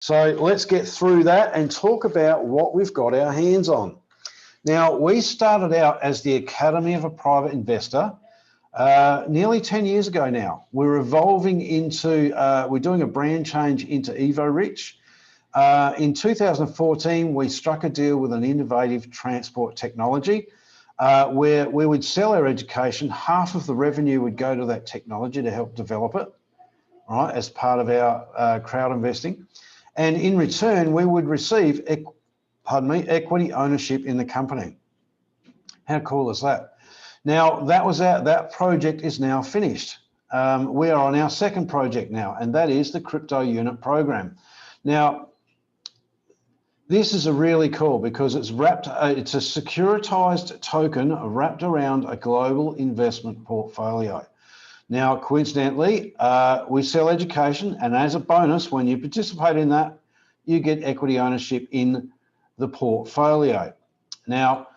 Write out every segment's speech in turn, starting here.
So let's get through that and talk about what we've got our hands on. Now, we started out as the Academy of a Private Investor nearly 10 years ago now. We're evolving into, we're doing a brand change into EVORICH. In 2014, we struck a deal with an innovative transport technology where we would sell our education. Half of the revenue would go to that technology to help develop it, right, as part of our crowd investing. And in return, we would receive, equity ownership in the company. How cool is that? Now, that project is now finished. We are on our second project now, and that is the crypto unit program. Now, this is a really cool because it's it's a securitized token wrapped around a global investment portfolio. Now, coincidentally, we sell education, and as a bonus, when you participate in that, you get equity ownership in the portfolio. Now,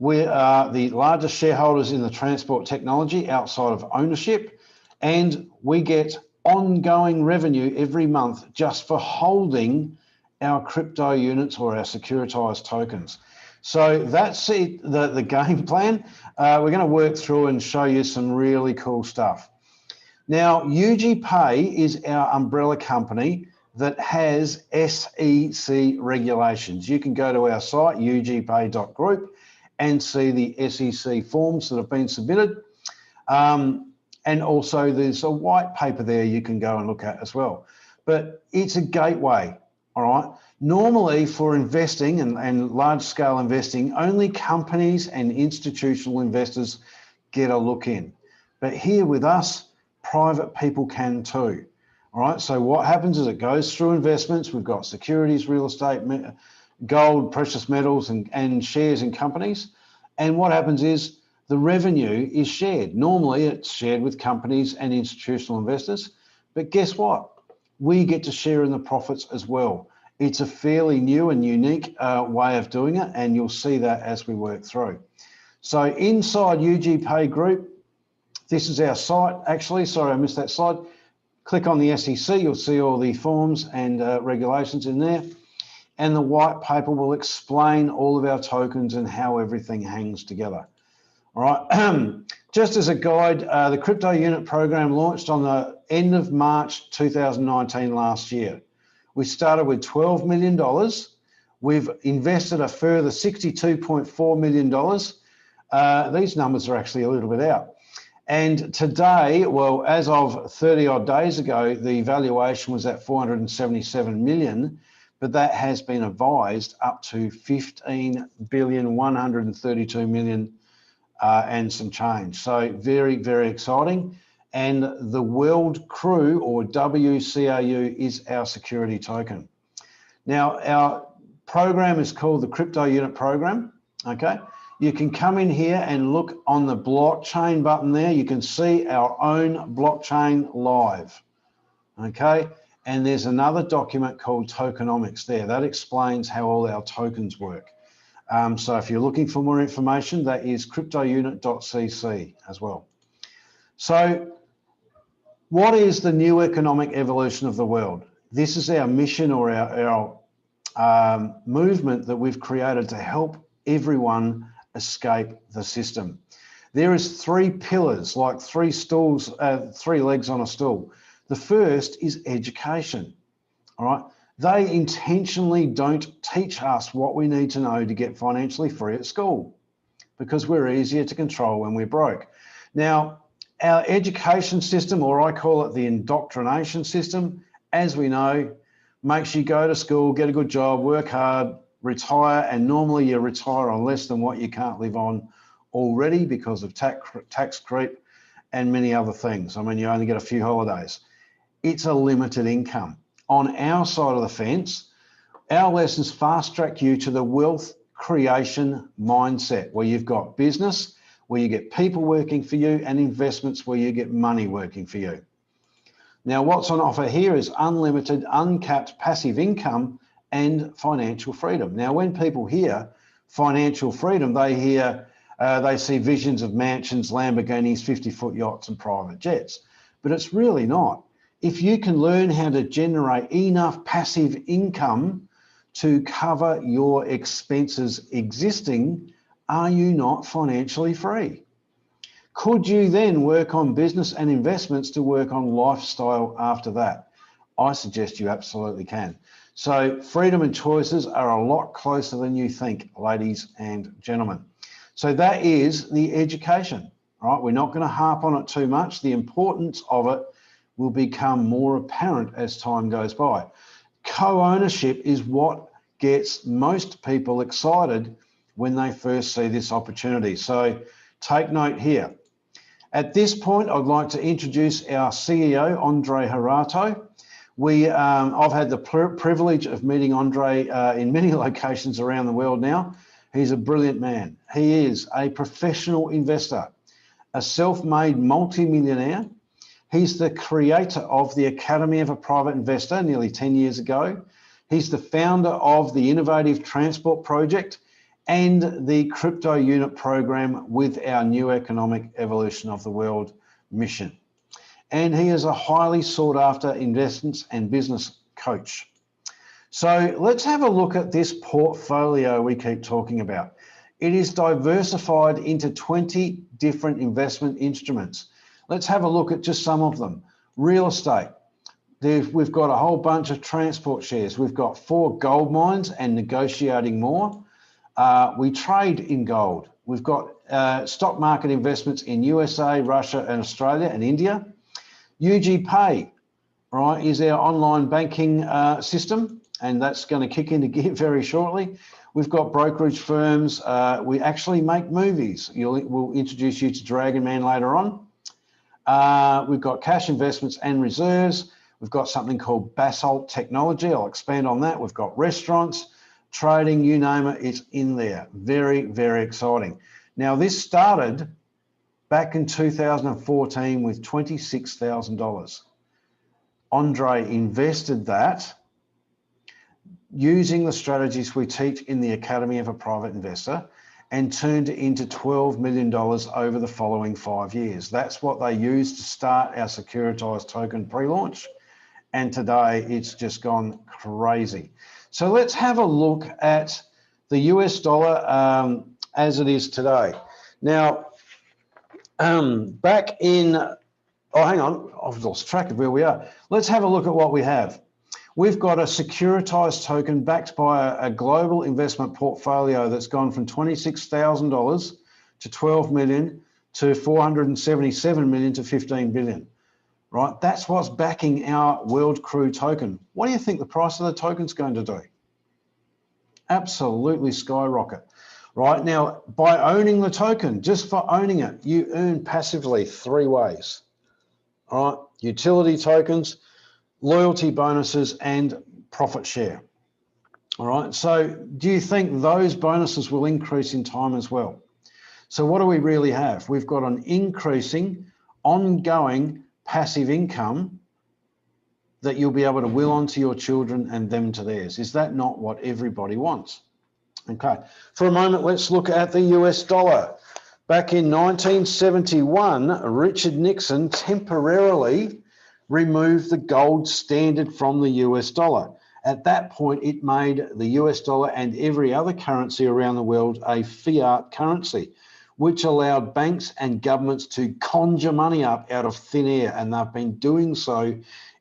we are the largest shareholders in the transport technology outside of ownership, and we get ongoing revenue every month just for holding our crypto units or our securitized tokens. So that's it, the game plan. We're going to work through and show you some really cool stuff. Now, UG Pay is our umbrella company that has SEC regulations. You can go to our site, ugpay.group, and see the SEC forms that have been submitted. And also there's a white paper there you can go and look at as well. But it's a gateway, all right? Normally for investing and large scale investing, only companies and institutional investors get a look in. But here with us, private people can too. All right, so what happens is it goes through investments. We've got securities, real estate, gold, precious metals, and shares in companies. And what happens is the revenue is shared. Normally it's shared with companies and institutional investors, but guess what? We get to share in the profits as well. It's a fairly new and unique way of doing it, and you'll see that as we work through. So inside UG Pay Group, this is our site. Actually, sorry, I missed that slide. Click on the SEC, you'll see all the forms and regulations in there. And the white paper will explain all of our tokens and how everything hangs together. All right, just as a guide, the crypto unit program launched on the end of March 2019 last year. We started with $12 million. We've invested a further $62.4 million. These numbers are actually a little bit out. And today, well, as of 30 odd days ago, the valuation was at 477 million, but that has been revised up to 15,132 million and some change. So very, very exciting. And the World Crew, or WCRU, is our security token. Now, our program is called the Crypto Unit Program, okay? You can come in here and look on the blockchain button there. You can see our own blockchain live, okay? And there's another document called tokenomics there. That explains how all our tokens work. So if you're looking for more information, that is cryptounit.cc as well. So what is the new economic evolution of the world? This is our mission, or our movement that we've created to help everyone escape the system. There is three pillars, like three stools, three legs on a stool. The first is education, all right? They intentionally don't teach us what we need to know to get financially free at school because we're easier to control when we're broke. Now, our education system, or I call it the indoctrination system, as we know, makes you go to school, get a good job, work hard, retire, and normally you retire on less than what you can't live on already because of tax creep and many other things. I mean, you only get a few holidays. It's a limited income. On our side of the fence, our lessons fast track you to the wealth creation mindset, where you've got business, where you get people working for you, and investments where you get money working for you. Now, what's on offer here is unlimited, uncapped passive income and financial freedom. Now, when people hear financial freedom, they see visions of mansions, Lamborghinis, 50-foot yachts and private jets, but it's really not. if you can learn how to generate enough passive income to cover your expenses existing, are you not financially free? Could you then work on business and investments to work on lifestyle after that? I suggest you absolutely can. So freedom and choices are a lot closer than you think, ladies and gentlemen. So that is the education, right? We're not going to harp on it too much. The importance of it will become more apparent as time goes by. Co-ownership is what gets most people excited when they first see this opportunity. So take note here. At this point, I'd like to introduce our CEO, Andre Harato. I've had the privilege of meeting Andre in many locations around the world now. He's a brilliant man. He is a professional investor, a self-made multi-millionaire. He's the creator of the Academy of a Private Investor nearly 10 years ago. He's the founder of the Innovative Transport Project and the Crypto Unit Program with our New Economic Evolution of the World mission. And he is a highly sought after investments and business coach. So let's have a look at this portfolio we keep talking about. It is diversified into 20 different investment instruments. Let's have a look at just some of them. Real estate. We've got a whole bunch of transport shares. We've got 4 gold mines and negotiating more. We trade in gold. We've got stock market investments in USA, Russia, and Australia and India. UG Pay, right, is our online banking system, and that's going to kick into gear very shortly. We've got brokerage firms. We actually make movies. We'll introduce you to Dragon Man later on. We've got cash investments and reserves. We've got something called Basalt Technology. I'll expand on that. We've got restaurants, trading, you name it, it's in there. Very, very exciting. Now, this started back in 2014 with $26,000. Andre invested that using the strategies we teach in the Academy of a Private Investor and turned it into $12 million over the following 5 years. That's what they used to start our securitized token pre-launch. And today it's just gone crazy. So let's have a look at the US dollar as it is today. Now, back in, oh, hang on, I've lost track of where we are. Let's have a look at what we have. We've got a securitized token backed by a global investment portfolio that's gone from $26,000 to $12 million to $477 million to $15 billion, right? That's what's backing our World Crew token. What do you think the price of the token's going to do? Absolutely skyrocket. Right now, by owning the token, just for owning it, you earn passively 3 ways. All right, utility tokens, loyalty bonuses, and profit share. All right, so do you think those bonuses will increase in time as well? So what do we really have? We've got an increasing, ongoing passive income that you'll be able to will on to your children and them to theirs. Is that not what everybody wants? Okay, for a moment, let's look at the US dollar. Back in 1971, Richard Nixon temporarily removed the gold standard from the US dollar. At that point, it made the US dollar and every other currency around the world a fiat currency, which allowed banks and governments to conjure money up out of thin air, and they've been doing so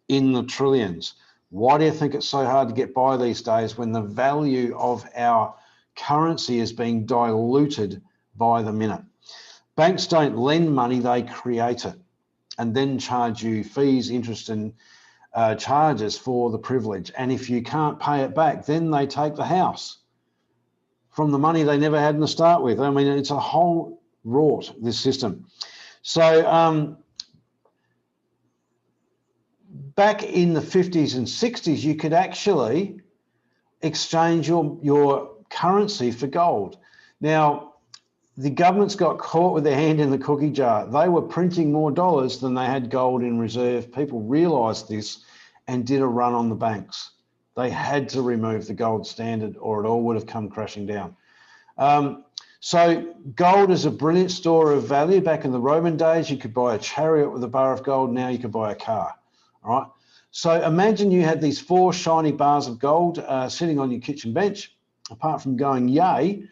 in the trillions. Why do you think it's so hard to get by these days when the value of our currency is being diluted by the minute? Banks don't lend money, they create it and then charge you fees, interest and charges for the privilege. And if you can't pay it back, then they take the house from the money they never had in the start with. I mean, it's a whole rort, this system. So back in the 50s and 60s, you could actually exchange your currency for gold. Now, the governments got caught with their hand in the cookie jar. They were printing more dollars than they had gold in reserve. People realized this and did a run on the banks. They had to remove the gold standard or it all would have come crashing down. So gold is a brilliant store of value. Back in the Roman days, you could buy a chariot with a bar of gold. Now you could buy a car. all right? So imagine you had these 4 shiny bars of gold sitting on your kitchen bench. Apart from going yay,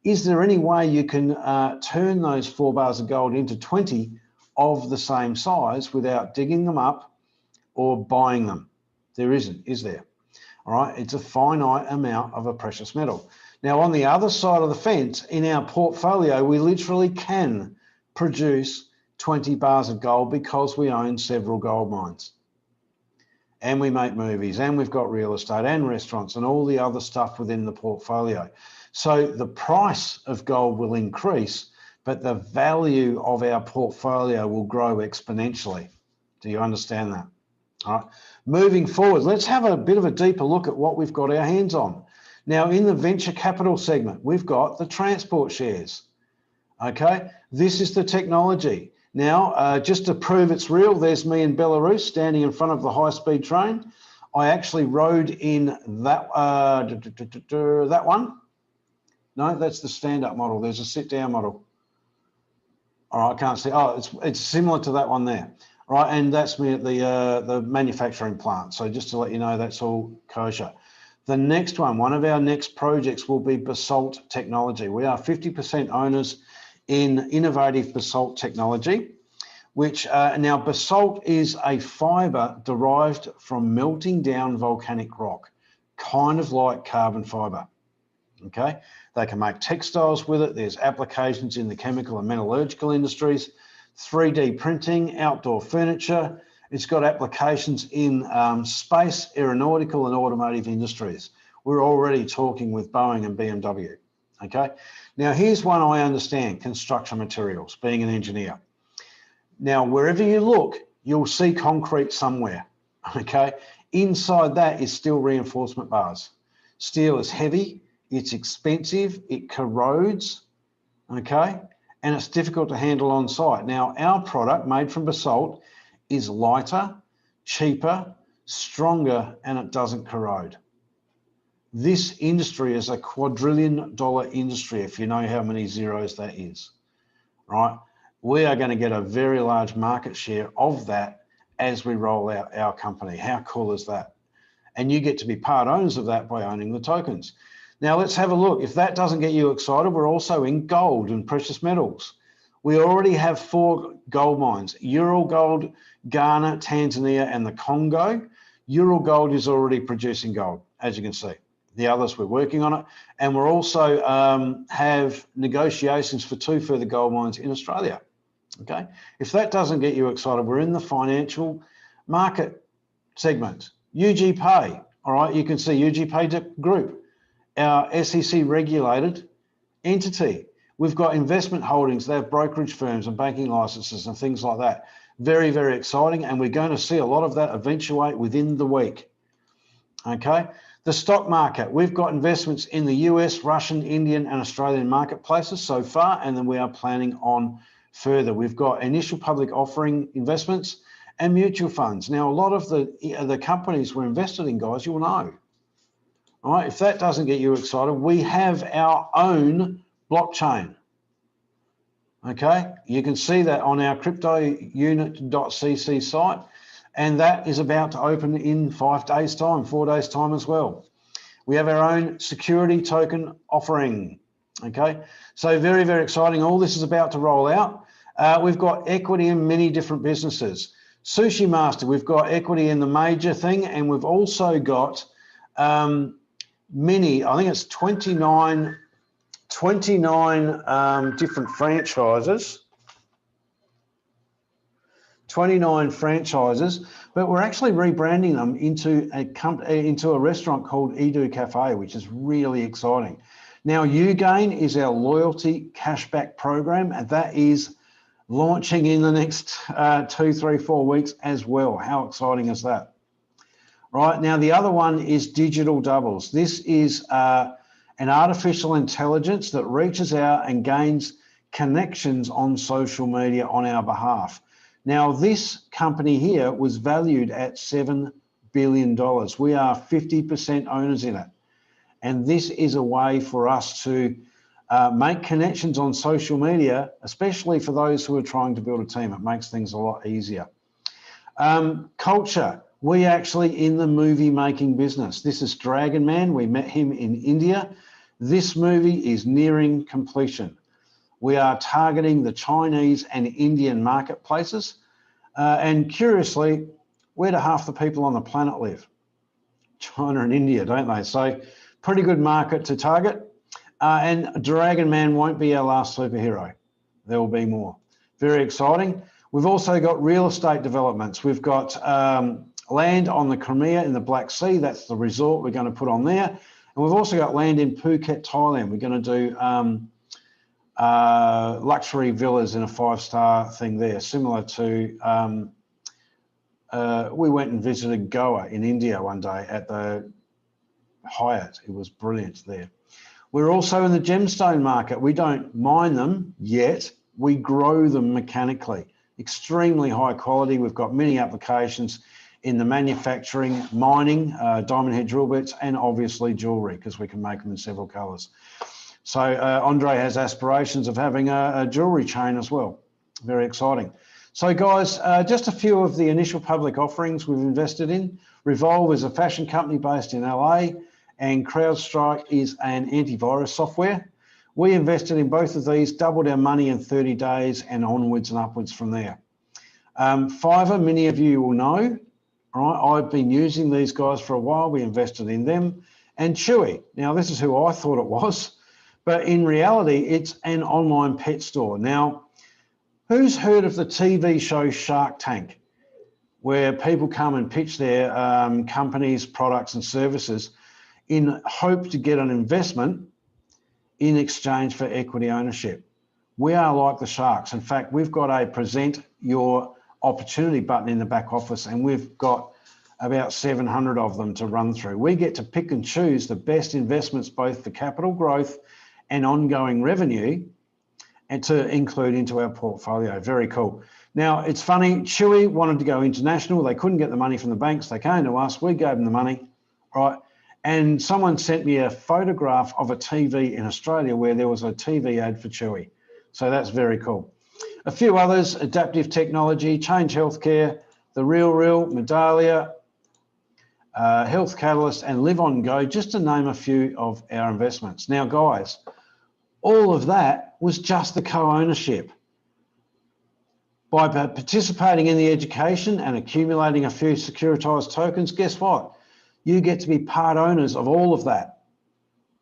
is there any way you can turn those 4 bars of gold into 20 of the same size without digging them up or buying them? There isn't, is there? All right, it's a finite amount of a precious metal. Now, on the other side of the fence, in our portfolio, we literally can produce 20 bars of gold because we own several gold mines. And we make movies, and we've got real estate and restaurants and all the other stuff within the portfolio. So the price of gold will increase, but the value of our portfolio will grow exponentially. Do you understand that? All right. Moving forward, let's have a bit of a deeper look at what we've got our hands on. Now, in the venture capital segment, we've got the transport shares. Okay, this is the technology. Now, just to prove it's real, there's me in Belarus standing in front of the high-speed train. I actually rode in that that one. No, that's the stand-up model. There's a sit-down model. All right, I can't see. Oh, it's similar to that one there. All right, and that's me at the manufacturing plant. So just to let you know, that's all kosher. The next one of our next projects will be basalt technology. We are 50% owners in innovative basalt technology, which now basalt is a fiber derived from melting down volcanic rock, kind of like carbon fiber. Okay, they can make textiles with it. There's applications in the chemical and metallurgical industries, 3D printing, outdoor furniture. It's got applications in space, aeronautical and automotive industries. We're already talking with Boeing and BMW. Okay, now here's one I understand, construction materials, being an engineer. Now, wherever you look, you'll see concrete somewhere, okay? Inside that is steel reinforcement bars. Steel is heavy, it's expensive, it corrodes, okay? And it's difficult to handle on site. Now, our product made from basalt is lighter, cheaper, stronger, and it doesn't corrode. This industry is a quadrillion-dollar industry, if you know how many zeros that is, right? We are going to get a very large market share of that as we roll out our company. How cool is that? And you get to be part owners of that by owning the tokens. Now let's have a look. If that doesn't get you excited, we're also in gold and precious metals. We already have 4 gold mines, Ural Gold, Ghana, Tanzania, and the Congo. Ural Gold is already producing gold, as you can see. The others, we're working on it. And we're also have negotiations for 2 further gold mines in Australia. Okay. If that doesn't get you excited, we're in the financial market segment. UG Pay. All right. You can see UG Pay Group, our SEC regulated entity. We've got investment holdings. They have brokerage firms and banking licenses and things like that. Very, very exciting. And we're going to see a lot of that eventuate within the week. Okay. The stock market, we've got investments in the US, Russian, Indian, and Australian marketplaces so far, and then we are planning on further. We've got initial public offering investments and mutual funds. Now, a lot of the companies we're invested in, guys, you'll know. All right, if that doesn't get you excited, we have our own blockchain. Okay, you can see that on our cryptounit.cc site. And that is about to open in 5 days' time, 4 days' time as well. We have our own security token offering, okay? So very, very exciting. All this is about to roll out. We've got equity in many different businesses. Sushi Master, we've got equity in the major thing, and we've also got many, I think it's 29 different franchises. 29 franchises, but we're actually rebranding them into a restaurant called Edu Cafe, which is really exciting. Now, Ugain is our loyalty cashback program, and that is launching in the next 2, 3, 4 weeks as well. How exciting is that? Right, now the other one is Digital Doubles. This is an artificial intelligence that reaches out and gains connections on social media on our behalf. Now, this company here was valued at $7 billion. We are 50% owners in it. And this is a way for us to make connections on social media, especially for those who are trying to build a team. It makes things a lot easier. Culture. We actually in the movie making business. This is Dragon Man. We met him in India. This movie is nearing completion. We are targeting the Chinese and Indian marketplaces. And curiously, where do half the people on the planet live? China and India, don't they? So pretty good market to target. And Dragon Man won't be our last superhero. There will be more. Very exciting. We've also got real estate developments. We've got land on the Crimea in the Black Sea. That's the resort we're going to put on there. And we've also got land in Phuket, Thailand. We're going to do luxury villas in a 5-star thing there, similar to, we went and visited Goa in India one day at the Hyatt. It was brilliant there. We're also in the gemstone market. We don't mine them yet. We grow them mechanically. Extremely high quality. We've got many applications in the manufacturing, mining, diamond head drill bits, and obviously jewelry, because we can make them in several colors. So Andre has aspirations of having a jewelry chain as well. Very exciting. So guys, just a few of the initial public offerings we've invested in. Revolve is a fashion company based in LA, and CrowdStrike is an antivirus software. We invested in both of these, doubled our money in 30 days and onwards and upwards from there. Fiverr, many of you will know, right? I've been using these guys for a while. We invested in them. And Chewy, now this is who I thought it was, but in reality, it's an online pet store. Now, who's heard of the TV show Shark Tank, where people come and pitch their companies, products and services in hope to get an investment in exchange for equity ownership? We are like the sharks. In fact, we've got a present your opportunity button in the back office, and we've got about 700 of them to run through. We get to pick and choose the best investments, both for capital growth and ongoing revenue, and to include into our portfolio. Very cool. Now, it's funny, Chewy wanted to go international. They couldn't get the money from the banks. They came to us, we gave them the money, right? And someone sent me a photograph of a TV in Australia where there was a TV ad for Chewy. So that's very cool. A few others: Adaptive Technology, Change Healthcare, The Real, Medallia, Health Catalyst, and Live On Go, just to name a few of our investments. Now, guys, all of that was just the co-ownership. By participating in the education and accumulating a few securitized tokens, guess what? You get to be part owners of all of that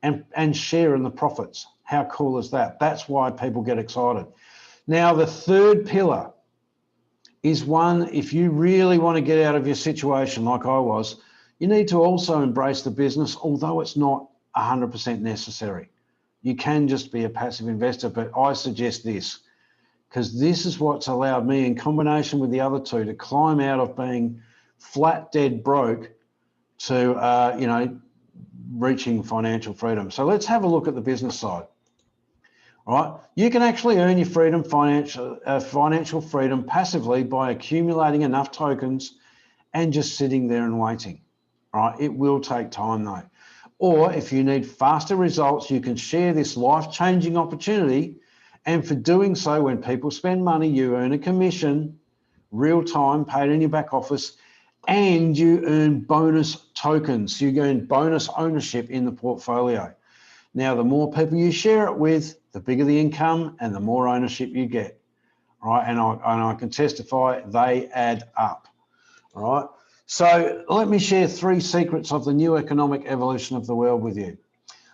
and share in the profits. How cool is that? That's why people get excited. Now, the third pillar is one, if you really want to get out of your situation like I was, you need to also embrace the business, although it's not 100% necessary. You can just be a passive investor, but I suggest this, because this is what's allowed me, in combination with the other two, to climb out of being flat dead broke to reaching financial freedom. So let's have a look at the business side. All right, you can actually earn your freedom, financial freedom passively by accumulating enough tokens and just sitting there and waiting. All right, it will take time though. Or if you need faster results, you can share this life-changing opportunity. And for doing so, when people spend money, you earn a commission, real time, paid in your back office, and you earn bonus tokens. You earn bonus ownership in the portfolio. Now, the more people you share it with, the bigger the income and the more ownership you get. All right, and I can testify they add up. All right, so let me share 3 secrets of the new economic evolution of the world with you.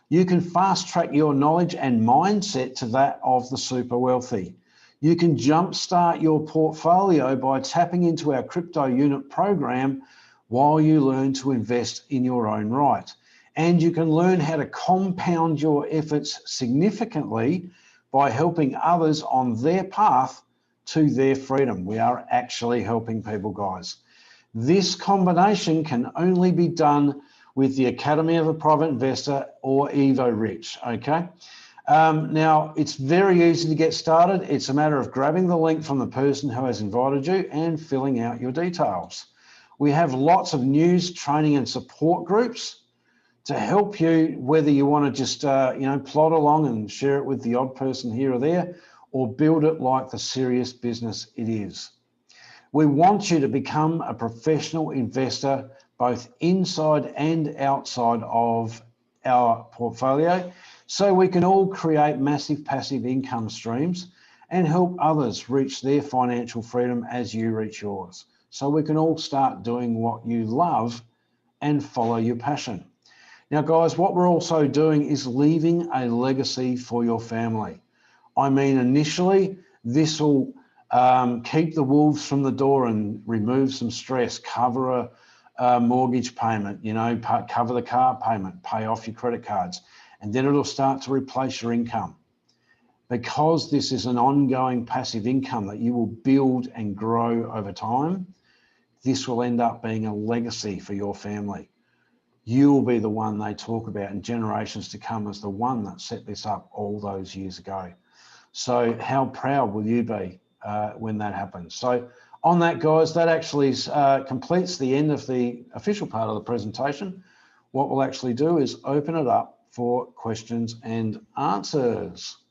You can fast track your knowledge and mindset to that of the super wealthy. You can jumpstart your portfolio by tapping into our crypto unit program while you learn to invest in your own right. And you can learn how to compound your efforts significantly by helping others on their path to their freedom. We are actually helping people, guys. This combination can only be done with the Academy of a Private Investor, or EVORICH, okay? Now, it's very easy to get started. It's a matter of grabbing the link from the person who has invited you and filling out your details. We have lots of news, training and support groups to help you, whether you want to just plod along and share it with the odd person here or there, or build it like the serious business it is. We want you to become a professional investor, both inside and outside of our portfolio, so we can all create massive passive income streams and help others reach their financial freedom as you reach yours. So we can all start doing what you love and follow your passion. Now, guys, what we're also doing is leaving a legacy for your family. I mean, initially, this will keep the wolves from the door and remove some stress, cover a mortgage payment, you know, cover the car payment, pay off your credit cards, and then it'll start to replace your income. Because this is an ongoing passive income that you will build and grow over time, this will end up being a legacy for your family. You will be the one they talk about in generations to come as the one that set this up all those years ago. So how proud will you be when that happens? So on that, guys, that actually completes the end of the official part of the presentation. What we'll actually do is open it up for questions and answers.